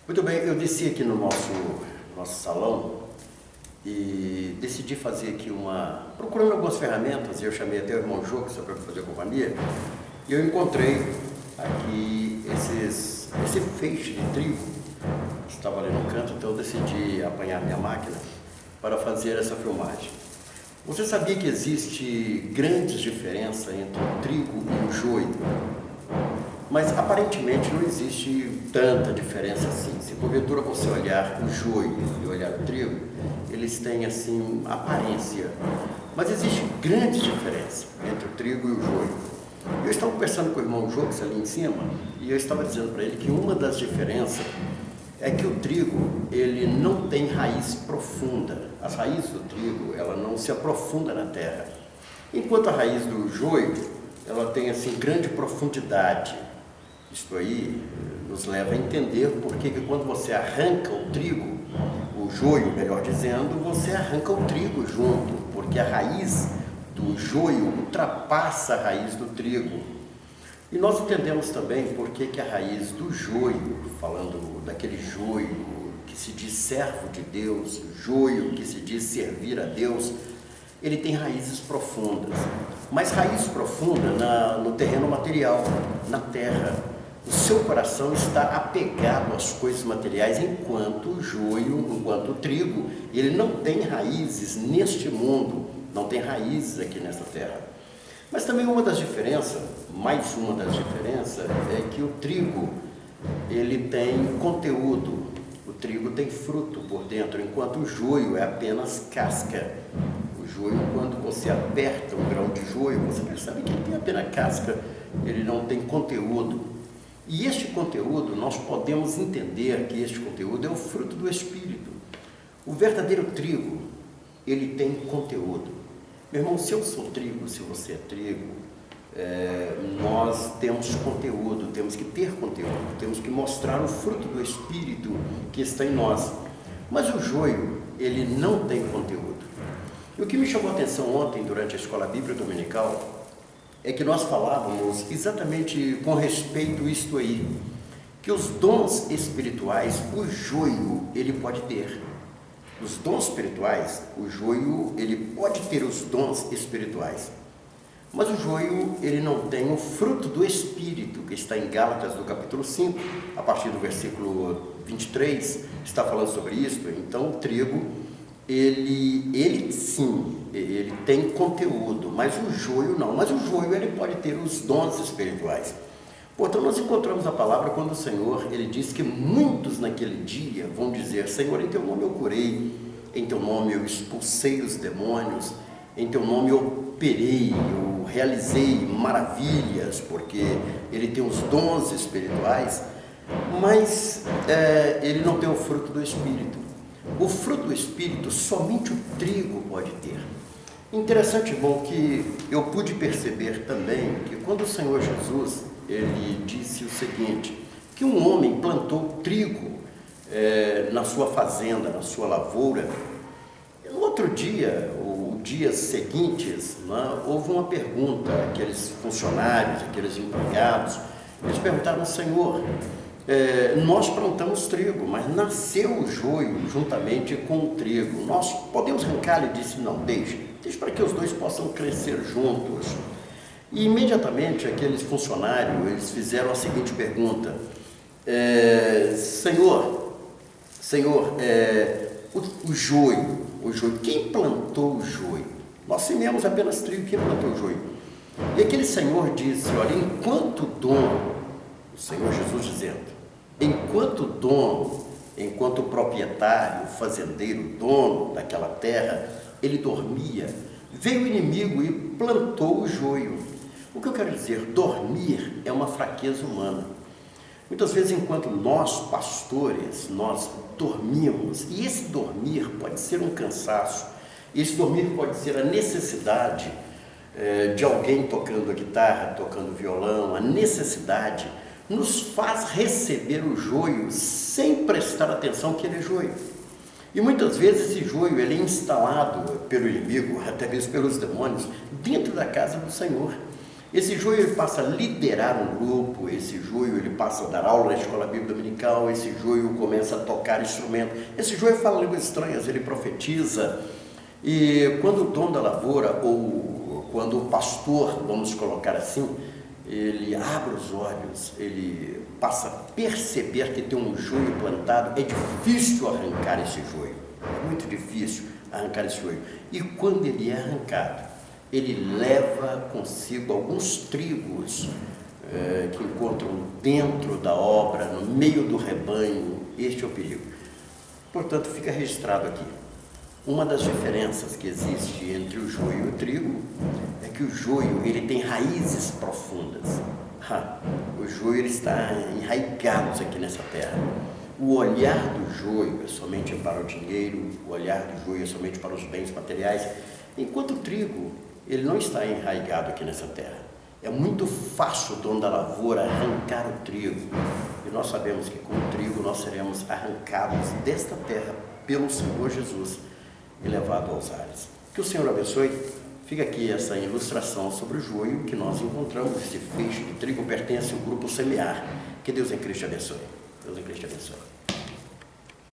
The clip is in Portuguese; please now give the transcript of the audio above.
Muito bem, eu desci aqui no nosso salão e decidi fazer aqui procurando algumas ferramentas, e eu chamei até o irmão Jô, que para fazer companhia, e eu encontrei aqui esse feixe de trigo, que estava ali no canto, então eu decidi apanhar minha máquina para fazer essa filmagem. Você sabia que existe grandes diferenças entre o trigo e o joio? Mas aparentemente não existe tanta diferença assim. Se porventura você olhar o joio e olhar o trigo, eles têm assim aparência. Mas existe grande diferença entre o trigo e o joio. Eu estava conversando com o irmão Jocas ali em cima e eu estava dizendo para ele que uma das diferenças é que o trigo, ele não tem raiz profunda. As raízes do trigo, ela não se aprofunda na terra. Enquanto a raiz do joio, ela tem assim grande profundidade. Isto aí nos leva a entender porque que quando você arranca o trigo, o joio, melhor dizendo, você arranca o trigo junto, porque a raiz do joio ultrapassa a raiz do trigo. E nós entendemos também porque que a raiz do joio, falando daquele joio que se diz servo de Deus, joio que se diz servir a Deus, ele tem raízes profundas. Mas raiz profunda no terreno material, na terra. O seu coração está apegado às coisas materiais, enquanto o joio, enquanto o trigo, ele não tem raízes neste mundo, não tem raízes aqui nesta terra. Mas também uma das diferenças, mais uma das diferenças, é que o trigo, ele tem conteúdo, o trigo tem fruto por dentro, enquanto o joio é apenas casca. O joio, quando você aperta um grão de joio, você percebe que ele tem apenas casca, ele não tem conteúdo. E este conteúdo, nós podemos entender que este conteúdo é o fruto do Espírito. O verdadeiro trigo, ele tem conteúdo. Meu irmão, se eu sou trigo, se você é trigo, nós temos conteúdo, temos que ter conteúdo, temos que mostrar o fruto do Espírito que está em nós. Mas o joio, ele não tem conteúdo. E o que me chamou a atenção ontem, durante a escola bíblica dominical, é que nós falávamos exatamente com respeito a isto aí, que os dons espirituais, o joio, ele pode ter. Os dons espirituais, o joio, ele pode ter os dons espirituais. Mas o joio, ele não tem o fruto do Espírito, que está em Gálatas, do capítulo 5, a partir do versículo 23, está falando sobre isso. Então, o trigo, ele sim, ele tem conteúdo, mas o joio não. Mas o joio, ele pode ter os dons espirituais. Portanto, nós encontramos a palavra quando o Senhor, ele diz que muitos naquele dia vão dizer: Senhor, em teu nome eu curei, em teu nome eu expulsei os demônios, em teu nome eu operei, eu realizei maravilhas, porque ele tem os dons espirituais, mas ele não tem o fruto do Espírito. O fruto do Espírito somente o trigo pode ter. Interessante, irmão, que eu pude perceber também que quando o Senhor Jesus, ele disse o seguinte, que um homem plantou trigo na sua fazenda, na sua lavoura, no outro dia, ou dias seguintes, houve uma pergunta, aqueles funcionários, aqueles empregados, eles perguntaram: Senhor, nós plantamos trigo, mas nasceu o joio juntamente com o trigo, nós podemos arrancar? Ele disse: não, deixe para que os dois possam crescer juntos. E imediatamente aqueles funcionários, eles fizeram a seguinte pergunta: Senhor, o joio, quem plantou o joio? Nós sememos apenas trigo, quem plantou o joio? E aquele Senhor disse: olha, enquanto dono, o Senhor Jesus dizendo, enquanto dono, enquanto proprietário, fazendeiro, dono daquela terra, ele dormia, veio o inimigo e plantou o joio. O que eu quero dizer? Dormir é uma fraqueza humana. Muitas vezes, enquanto nós, pastores, nós dormimos, e esse dormir pode ser um cansaço, esse dormir pode ser a necessidade de alguém tocando a guitarra, tocando o violão, a necessidade nos faz receber o joio sem prestar atenção que ele é joio. E muitas vezes esse joio ele é instalado pelo inimigo, até mesmo pelos demônios, dentro da casa do Senhor. Esse joio ele passa a liderar um grupo, esse joio ele passa a dar aula na escola bíblica dominical, esse joio começa a tocar instrumento, esse joio fala línguas estranhas, ele profetiza. E quando o dono da lavoura, ou quando o pastor, vamos colocar assim, ele abre os olhos, ele passa a perceber que tem um joio plantado, é difícil arrancar esse joio, é muito difícil arrancar esse joio. E quando ele é arrancado, ele leva consigo alguns trigos que encontram dentro da obra, no meio do rebanho. Este é o perigo. Portanto, fica registrado aqui. Uma das diferenças que existe entre o joio e o trigo é que o joio ele tem raízes profundas. O joio ele está enraizado aqui nessa terra. O olhar do joio é somente para o dinheiro, o olhar do joio é somente para os bens materiais, enquanto o trigo ele não está enraizado aqui nessa terra. É muito fácil o dono da lavoura arrancar o trigo, e nós sabemos que com o trigo nós seremos arrancados desta terra pelo Senhor Jesus e levado aos ares. Que o Senhor abençoe. Fica aqui essa ilustração sobre o joio que nós encontramos. Esse feixe de trigo pertence ao grupo semear. Que Deus em Cristo te abençoe. Deus em Cristo te abençoe.